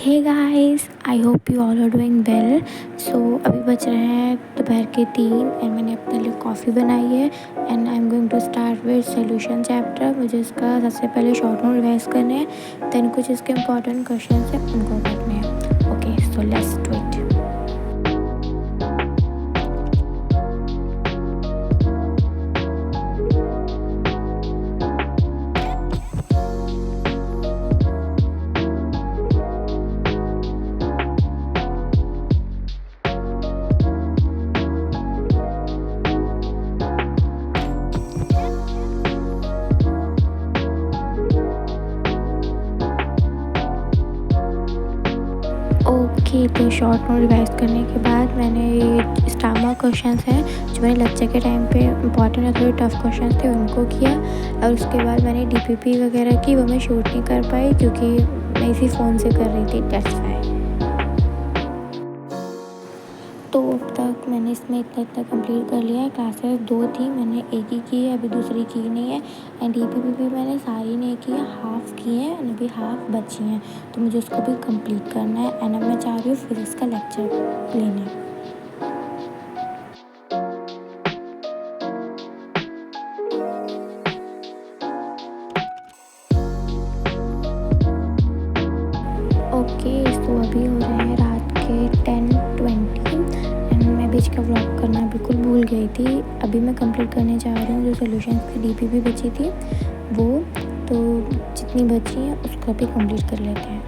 Hey guys, I hope you all are doing well. So अभी बज रहे हैं दोपहर के 3 एंड मैंने अपने लिए कॉफ़ी बनाई है and I am going to start with solution chapter. मुझे इसका सबसे पहले शॉर्ट नोट रिवाइज करने हैं, देन कुछ इसके इंपॉर्टेंट क्वेश्चन हैं उनको करने हैं। Okay, so let's do it. Okay, तो शॉर्ट नोट रिवाइज करने के बाद मैंने ये स्टामा क्वेश्चंस हैं जो मैंने लेक्चर के टाइम पे इंपॉर्टेंट और थोड़े टफ क्वेश्चंस थे उनको किया। और उसके बाद मैंने डीपीपी वगैरह की, वो मैं शूट नहीं कर पाई क्योंकि मैं इसी फ़ोन से कर रही थी, दैट्स व्हाई। तो अब तक मैंने इसमें इतना कंप्लीट कर लिया है। क्लासेस 2 थी, मैंने एक ही की है, अभी दूसरी की नहीं है। एंड डीपीपी भी मैंने सारी नहीं की है, हाफ़ की है एंड अभी हाफ़ बची हैं, तो मुझे उसको भी कंप्लीट करना है। एंड अब मैं चाह रही हूँ फिज़िक्स का लेक्चर लेने। ओके, तो अभी हो रहे हैं रात के 10:20 एंड मैं बीच का व्लॉग करना बिल्कुल भूल गई थी। अभी मैं कंप्लीट करने जा रही हूँ जो सॉल्यूशंस की डीपीपी बची थी वो, तो जितनी बची हैं उसको भी कंप्लीट कर लेते हैं।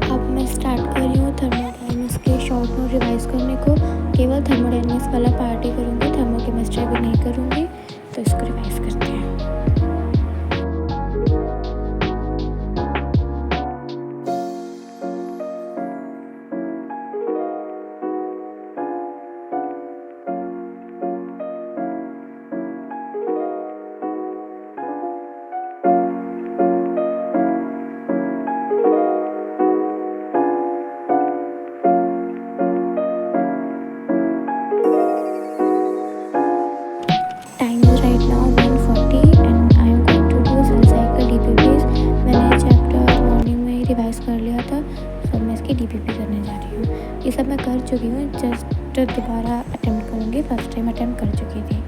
अब मैं स्टार्ट कर रही हूँ थर्मोडायनेमिक्स के शॉर्ट नोट रिवाइज करने को। केवल थर्मोडायनेमिक्स वाला पार्ट ही करूँगी, थर्मोकेमिस्ट्री भी नहीं करूँगी, तो इसको रिवाइज करते हैं। Time is right now 1:40 and I am going to do cell cycle DPPs. मैंने चैप्टर मॉर्निंग में ही रिवाइज कर लिया था, तो मैं इसकी डीपीपी करने जा रही हूँ। ये सब मैं कर चुकी हूँ, जस्ट दोबारा अटेम्प्ट करूँगी, फर्स्ट टाइम अटेम्प्ट कर चुकी थी।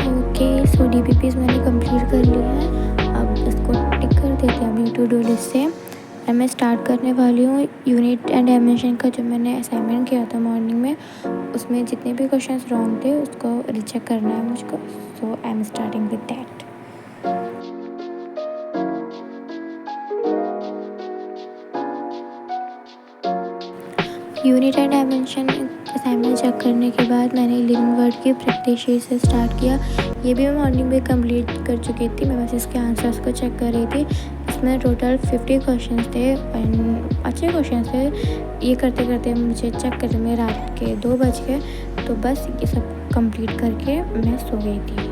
ओके, सो डीपीपीज मैंने कंप्लीट कर लिया है। अब इसको टिक कर देते हैं अपनी टू डू लिस्ट से। और मैं स्टार्ट करने वाली हूँ यूनिट एंड डायमेंशन का, जो मैंने असाइनमेंट किया था मॉर्निंग में। उसमें जितने भी क्वेश्चंस रॉन्ग थे उसको रीचेक करना है मुझको, so I am starting with that. Unit and dimension assignment check करने के बाद मैंने लिविंग वर्ड की प्रैक्टिस शीट से स्टार्ट किया। ये भी मैं मॉर्निंग में कंप्लीट कर चुकी थी, मैं बस इसके आंसर्स को चेक कर रही थी। इसमें टोटल 50 क्वेश्चंस थे एंड अच्छे क्वेश्चंस थे। ये करते करते मुझे चेक करने में रात के 2 बज गए, तो बस ये सब कंप्लीट करके मैं सो गई थी।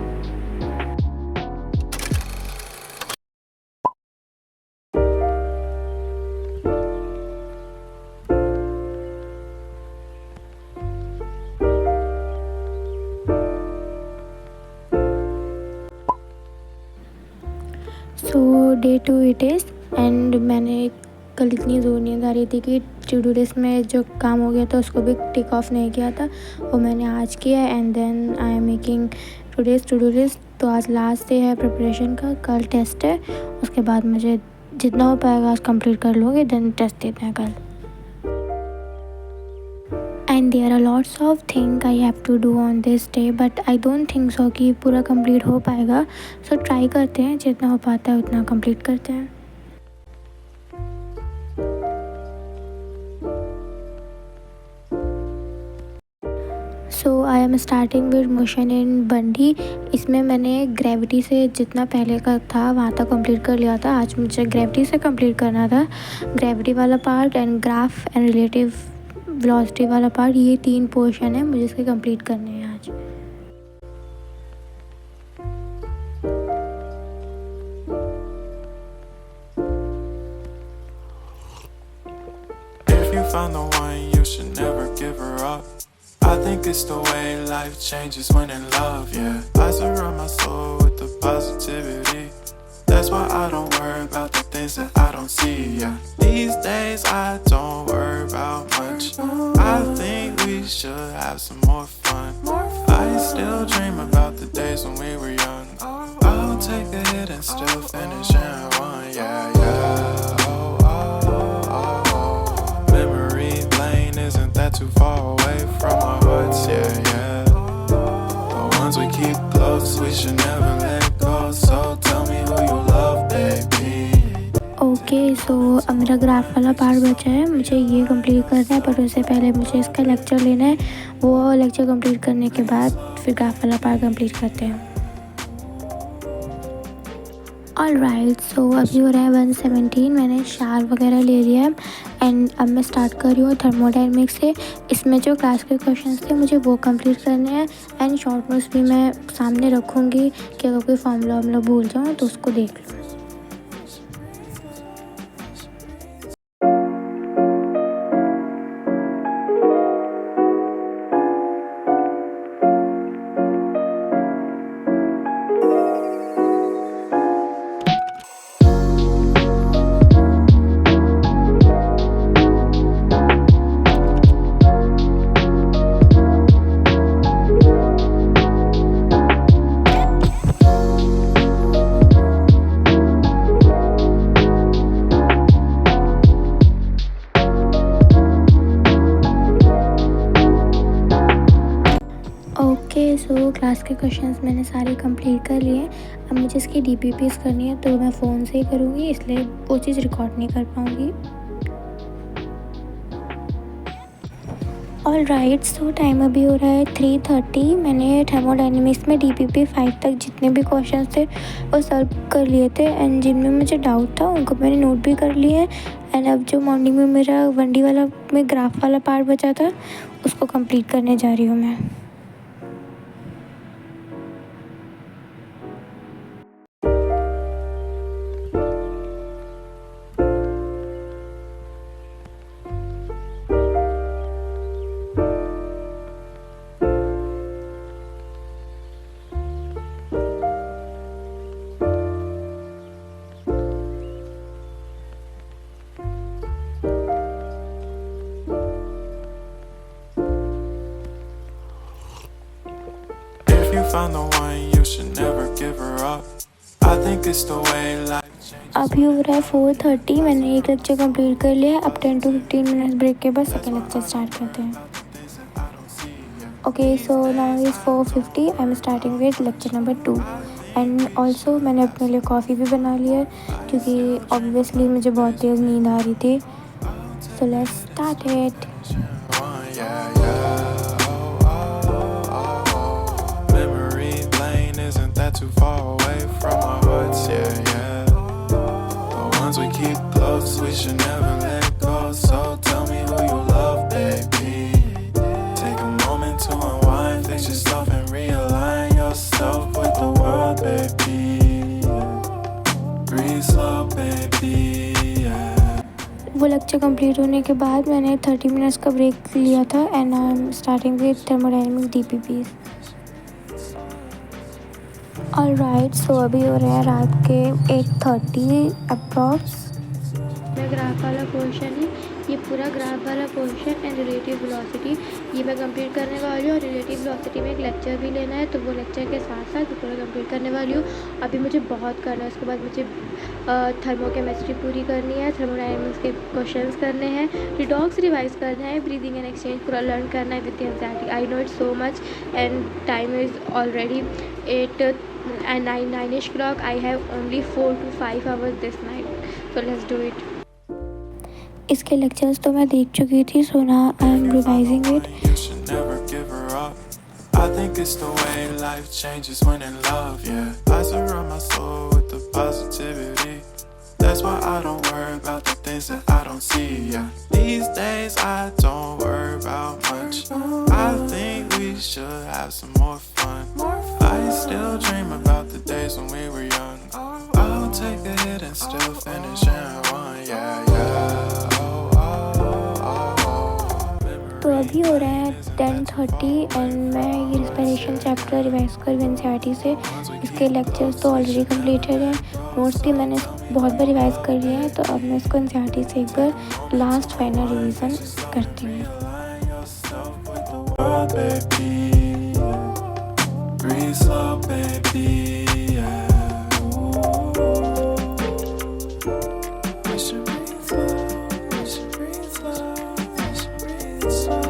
सो डे 2 इट इज़ एंड मैंने कल इतनी ज़ोर नींद आ रही थी कि टू डू लिस्ट में जो काम हो गया था उसको भी टिक ऑफ नहीं किया था, वो मैंने आज किया। And then I am making today's to do list. तो आज लास्ट डे है प्रिपरेशन का, कल टेस्ट है, उसके बाद मुझे जितना हो पाएगा आज कंप्लीट कर लूँगी, देन टेस्ट देते हैं कल। And there are lots of thing I have to do on this day, but I don't think so कि पूरा कंप्लीट हो पाएगा। सो ट्राई करते हैं, जितना हो पाता है उतना कंप्लीट करते हैं। I am starting with motion in बंडी। इसमें मैंने ग्रेविटी से जितना पहले का था वहाँ तक कंप्लीट कर लिया था। आज मुझे ग्रेविटी से कंप्लीट करना था, ग्रेविटी वाला part and graph and relative velocity वाला पार्ट। ये 3 पोर्शन है, मुझे इसके कंप्लीट करने हैं आज। If you find the one, you should never give her up. I think it's the way life changes when in love, yeah. I surround my soul with the positivity. That's why I don't worry about the things that I don't see, yeah. These days I don't worry about much. I think we should have some more fun. I still dream about the days when we were young. I'll take a hit and still finish and one, yeah, yeah. Oh, oh, oh, oh. Memory lane isn't that too far away from our hearts, yeah, yeah. The ones we keep close, we should never let go. So tell me who you love, baby. Okay so अब मेरा graph वाला part बचा है, मुझे ये complete करना है, पर उससे पहले मुझे इसका लेक्चर लेना है। वो लेक्चर कंप्लीट करने के बाद फिर ग्राफ वाला पार्ट कंप्लीट करते हैं। ऑलराइट, सो अभी हो रहा है 1:17। मैंने शावर वगैरह ले लिया है एंड अब मैं स्टार्ट कर रही हूँ थर्मोडायनेमिक्स से। इसमें जो क्लास के क्वेश्चंस थे मुझे वो कंप्लीट करने हैं एंड शॉर्ट नोट्स भी मैं सामने रखूँगी कि अगर कोई फार्मूला भूल जाऊँ तो उसको देख लो। ओके सो क्लास के क्वेश्चंस मैंने सारे कंप्लीट कर लिए। अब मुझे इसकी डीपीपीस करनी है तो मैं फ़ोन से ही करूँगी, इसलिए वो चीज़ रिकॉर्ड नहीं कर पाऊँगी। ऑलराइट, सो टाइम अभी हो रहा है 3:30। मैंने थर्मोडायनेमिक्स में डीपीपी 5 तक जितने भी क्वेश्चंस थे वो सॉल्व कर लिए थे एंड जिनमें मुझे डाउट था उनको मैंने नोट भी कर लिए हैं। एंड अब जो मॉर्निंग में मेरा 1D वाला में ग्राफ वाला पार्ट बचा था उसको कंप्लीट करने जा रही हूँ मैं। If you find the one, you should never give her up. I think it's the way life changes. अभी हो रहा है 4:30। मैंने एक लेक्चर कंप्लीट कर लिया है। अब 10 to 15 मिनट्स ब्रेक के बाद सेकेंड लेक्चर स्टार्ट करते हैं। Okay so now is 4:50। I am starting with lecture number 2 and also मैंने अपने लिए कॉफ़ी भी बना लिया है क्योंकि ऑब्वियसली मुझे बहुत तेज़ नींद आ रही थी। So let's start it. Yeah, yeah. Oh, oh, oh, oh. Memory lane isn't that too far away from our hearts, yeah, yeah. The ones we keep close, we should never let go. So tell me who you love, baby. Take a moment to unwind, fix yourself and realign yourself with the world, baby. Breathe slow, baby, yeah. वो lecture complete होने के बाद मैंने 30 minutes का break लिया था and I am starting with thermodynamics DPPs. Alright, so अभी हो रहा है रात के 8:30 अप्रॉक्स। ग्राफ वाला पोर्शन है, ये पूरा ग्राफ वाला पोर्शन एंड रिलेटिव वेलोसिटी ये मैं कंप्लीट करने वाली हूँ और रिलेटिव वेलोसिटी में एक लेक्चर भी लेना है तो वो लेक्चर के साथ साथ पूरा कंप्लीट करने वाली हूँ। अभी मुझे बहुत करना है, उसके बाद मुझे थर्मोकेमिस्ट्री पूरी करनी है, थर्मोडायनेमिक्स के क्वेश्चंस करने हैं, रिडॉक्स रिवाइज करना है, ब्रीदिंग एंड एक्सचेंज पूरा लर्न करना है with anxiety. I know it so much and time is already 8 and 9ish clock. I have only 4 to 5 hours this night, so let's do it. इसके lectures तो मैं देख चुकी थी, so now I am revising it. You should never give her up. I think it's the way life changes when in love, yeah. I surround my soul with the positivity. That's why I don't worry about the things that I don't see, yeah. These days I don't worry about much. I think we should have some more fun. I still dream about the days when we were young. I'll take a hit and still finish in one, yeah, yeah. तो अभी हो रहा है 10:30 and मैं ये respiration chapter revise कर रही हूँ एनसीईआरटी से। इसके लेक्चर्स तो ऑलरेडी कंप्लीटेड हैं, नोट्स भी मैंने बहुत बार रिवाइज कर लिए हैं, तो अब मैं इसको एनसीईआरटी से एक बार लास्ट फाइनल रिवीजन करती हूँ। Breathe slow, baby, yeah. We should breathe slow, we should breathe slow, we should breathe slow.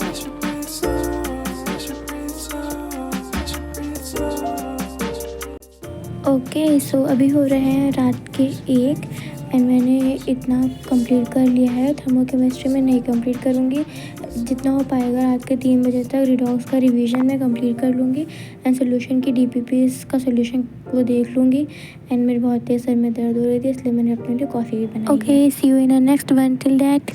We should breathe slow, we should breathe slow, we should breathe slow. Okay so अभी हो रहे हैं रात के 1 and मैंने इतना complete कर लिया है। थर्मोकेमिस्ट्री में नहीं कंप्लीट करूँगी, जितना हो पाएगा रात के 3 बजे तक रिडॉक्स का रिवीजन मैं कंप्लीट कर लूँगी एंड सोल्यूशन की डीपीपीएस का सोल्यूशन वो देख लूँगी। एंड मेरे बहुत तेज़ सर में दर्द हो रही थी, इसलिए मैंने अपने लिए कॉफ़ी भी बनाई। Okay see you in a next one, till that